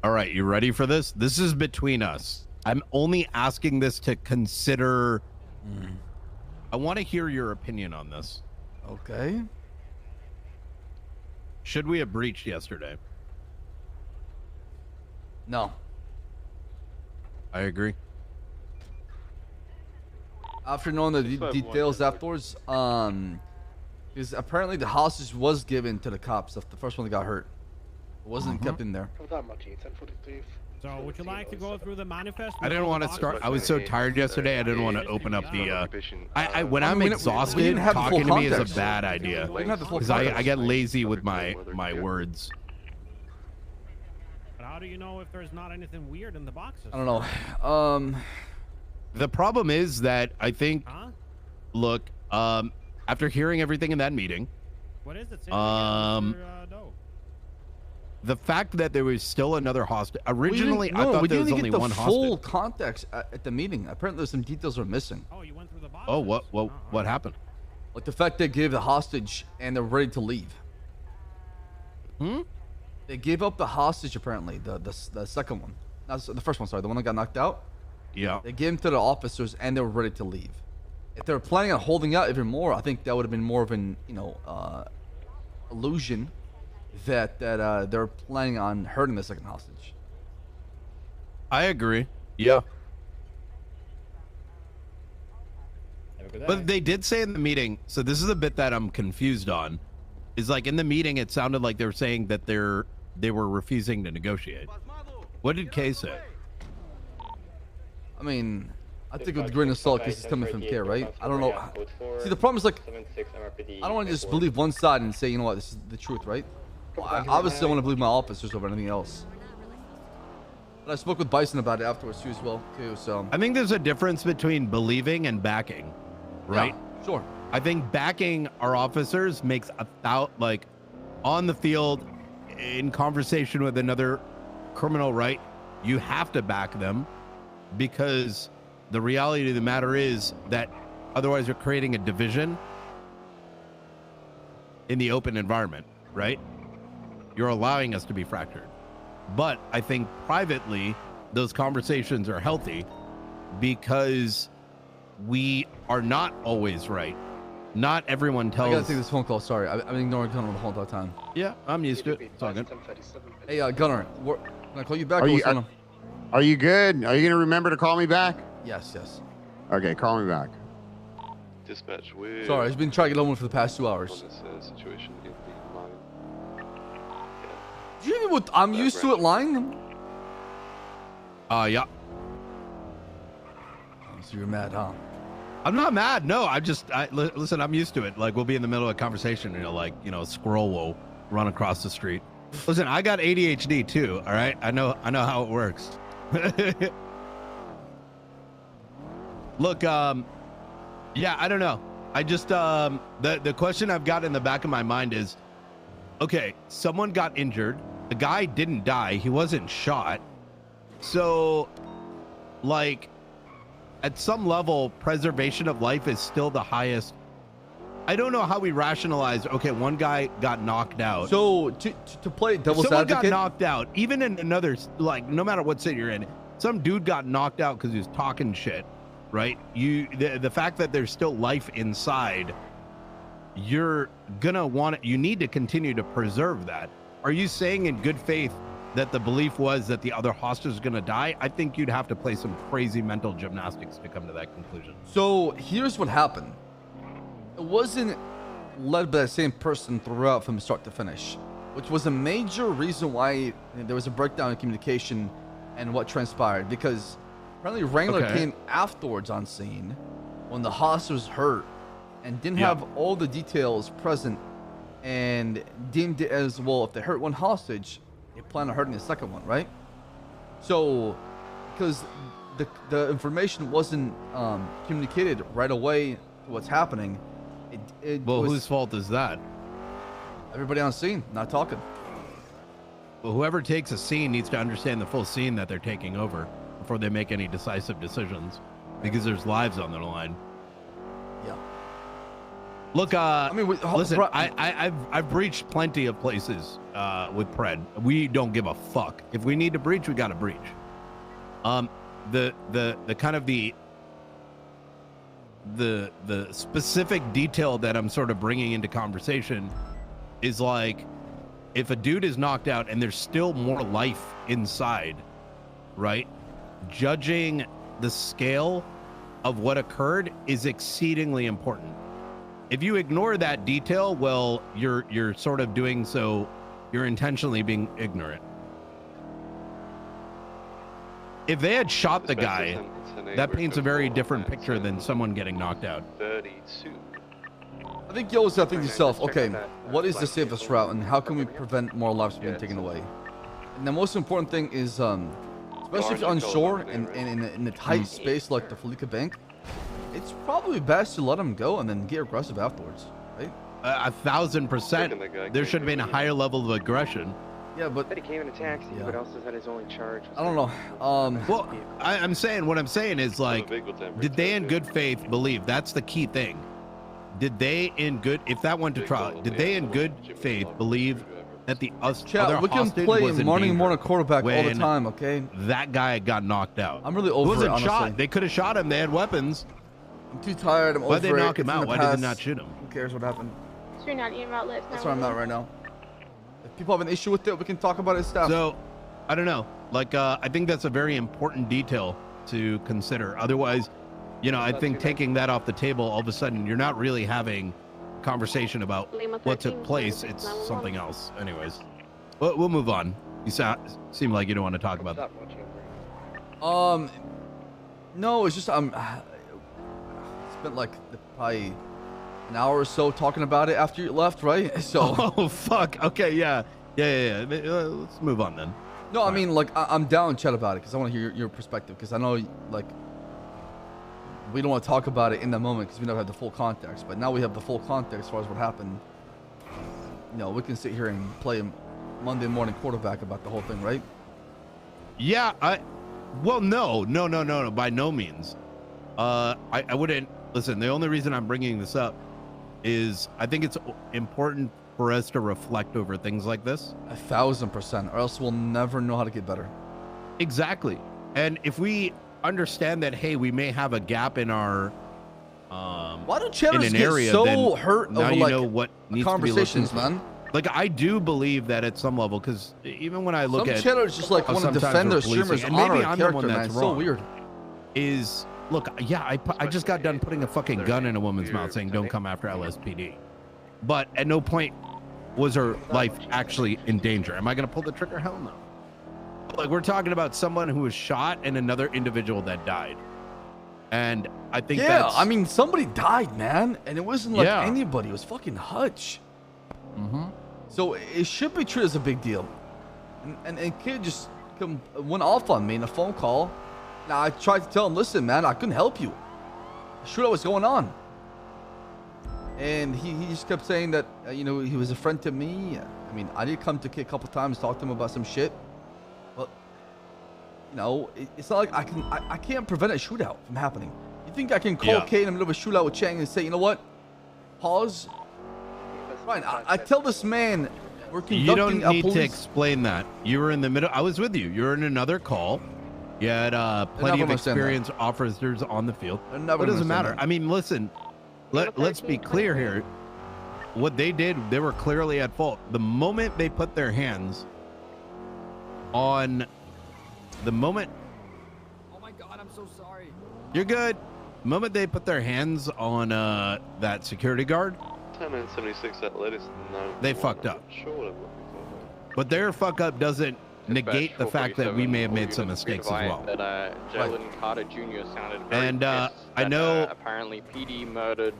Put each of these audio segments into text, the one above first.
All right, you ready for this? This is between us. I'm only asking this to consider. I want to hear your opinion on this. Okay. Should we have breached yesterday? No. I agree. After knowing the details afterwards, because apparently the hostage was given to the cops. The first one that got hurt. It wasn't kept in there. So would you like to go through the manifest? I didn't want to start. I was so tired yesterday. I didn't want to open up the. When I'm exhausted, talking to me is a bad idea because I get lazy with my words. But how do you know if there's not anything weird in the boxes? I don't know. The problem is that I think. Look, after hearing everything in that meeting. What is it? The fact that there was still another hostage. Originally, I thought there was only one hostage. Full context at the meeting. Apparently, some details were missing. Oh, you went through the boxes. Oh, what happened? Like the fact they gave the hostage and they're ready to leave. They gave up the hostage apparently. The second one, not the first one. Sorry, the one that got knocked out. Yeah. They gave him to the officers and they were ready to leave. If they were planning on holding out even more, I think that would have been more of an illusion that they're planning on hurting the second hostage. I agree. Yeah. But they did say in the meeting, so this is a bit that I'm confused on, is like in the meeting it sounded like they were saying that they were refusing to negotiate. What did Kay say? I mean, I think with grain of salt because it's coming from Kay, right? I don't know. See, the problem is like, I don't want to just believe one side and say, you know what, this is the truth, right? I obviously don't want to believe my officers over anything else. But I spoke with Bison about it afterwards too, as well, too. So I think there's a difference between believing and backing, right? Yeah, sure. I think backing our officers makes like on the field, in conversation with another criminal, right? You have to back them because the reality of the matter is that otherwise you're creating a division in the open environment, right? You're allowing us to be fractured. But I think privately, those conversations are healthy because we are not always right. Not everyone tells. I gotta take this phone call. Sorry, I've been ignoring Gunnar the whole entire time. Yeah, I'm used to it. It's all good. Hey, Gunnar, can I call you back? Are you good? Are you gonna remember to call me back? Yes, yes. Okay, call me back. Dispatch. Sorry, I've been trying to get on for the past 2 hours. On this situation in the mine. Do you know what I'm used to it lying? Yeah. So you're mad, huh? I'm not mad. No, listen, I'm used to it. Like we'll be in the middle of a conversation, a squirrel will run across the street. Listen, I got ADHD too. All right. I know how it works. Look, yeah, I don't know. I just, the question I've got in the back of my mind is, okay, someone got injured. The guy didn't die. He wasn't shot. So like, at some level, preservation of life is still the highest. I don't know how we rationalize, okay, one guy got knocked out. So to play devil's advocate, someone got knocked out, even in another, like, no matter what city you're in, some dude got knocked out because he was talking shit, right? The fact that there's still life inside, you're gonna want it. You need to continue to preserve that. Are you saying in good faith that the belief was that the other hostage is going to die? I think you'd have to play some crazy mental gymnastics to come to that conclusion. So here's what happened. It wasn't led by the same person throughout from start to finish, which was a major reason why there was a breakdown in communication and what transpired, because apparently Wrangler came afterwards on scene when the hostage was hurt and didn't have all the details present and deemed it as, well, if they hurt one hostage, they plan on hurting the second one, right? So, because the information wasn't communicated right away to what's happening, well, whose fault is that? Everybody on scene, not talking. Well, whoever takes a scene needs to understand the full scene that they're taking over before they make any decisive decisions, because there's lives on the line. Yeah. Look, I mean, listen, bro- I've breached plenty of places with Pred. We don't give a fuck. If we need to breach, we got to breach. The kind of the specific detail that I'm sort of bringing into conversation is like, if a dude is knocked out and there's still more life inside, right? Judging the scale of what occurred is exceedingly important. If you ignore that detail, well, you're sort of doing so, you're intentionally being ignorant. If they had shot the guy, that paints a very different picture than someone getting knocked out. 32. I think you always have to think to yourself, okay, what is the safest route and how can we prevent more lives being taken away? And the most important thing is, especially if you're on shore and in a tight space like the Felica Bank, it's probably best to let them go and then get aggressive afterwards, right? 1000%. There should have been a higher level of aggression. Yeah, but But he came in a taxi, but also said his only charge was I don't know. Well, I'm saying, what I'm saying is like, did they in good faith believe? That's the key thing. Did they in good, if that went to trial, did they in good faith believe that the other Chat, we can hostage play was in morning danger quarterback all the when time, okay? that guy got knocked out? I'm really He over it, wasn't honestly. shot. They could have shot him. They had weapons. I'm too tired. I'm over Why'd they it. knock him It's in out? the Why did they past. not shoot him? Who cares what happened? So you're not eating outlets now. That's where I'm at right now. If people have an issue with it, we can talk about it stuff. So, I don't know. Like, I think that's a very important detail to consider. Otherwise, you know, I think taking that off the table, all of a sudden, you're not really having a conversation about what took place. It's something else. Anyways, we'll move on. You seem like you don't want to talk about that. No, it's just spent like probably an hour or so talking about it after you left, right? So. Oh fuck. Okay, yeah. Let's move on then. No, I mean, like, I'm down to chat about it because I want to hear your perspective because I know, like, we don't want to talk about it in the moment because we don't have the full context. But now we have the full context as far as what happened. You know, we can sit here and play Monday morning quarterback about the whole thing, right? Yeah, well, no, by no means. I wouldn't, listen, the only reason I'm bringing this up is I think it's important for us to reflect over things like this. 1000%, or else we'll never know how to get better. Exactly. And if we understand that, hey, we may have a gap in our why do channels in an get area, so then hurt now over you like know what needs conversations, to be listened man? to. Like, I do believe that at some level, because even when I look Some at channels just like how want to sometimes defend their we're policing, streamers' and honor maybe and I'm the character, one man. that's It's so wrong, weird. is, look, yeah, I just got done putting a fucking gun in a woman's mouth saying don't come after LSPD, but at no point was her life actually in danger. Am I gonna pull the trigger? Hell no. Like, we're talking about someone who was shot and another individual that died, and I think that's, I mean, somebody died, man, and it wasn't like Yeah. anybody. It was fucking Hutch. So it should be treated as a big deal. And kid just went off on me in a phone call. Now I tried to tell him, listen, man, I couldn't help you. Shoot out what's going on. And he just kept saying that, you know, he was a friend to me. I mean, I did come to Kid a couple times, talk to him about some shit. But, you know, it's not like I can't prevent a shootout from happening. You think I can call Kid in the middle of a shootout with Chang and say, you know what? Pause. Fine. I tell this man we're conducting you don't a need police... to explain that. You were in the middle. I was with you. You were in another call. You had plenty of experienced officers on the field. It doesn't matter. I mean, listen, let's be clear here. What they did, they were clearly at fault. The moment they put their hands on the moment. Oh my God, I'm so sorry. You're good. The moment they put their hands on that security guard, 1076 at latest. No, they fucked up. Sure what I'm looking for. But their fuck up doesn't negate the fact that we may have made some mistakes as well. That Jalen Carter Jr. sounded very And pissed I that, know apparently PD murdered.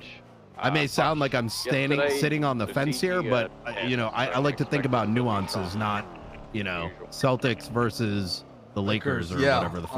I may sound like I'm sitting on the the fence here, TT, but you know, I like to think about expected nuances, not, you know, usual. Celtics versus the Lakers or Yeah, whatever the fuck.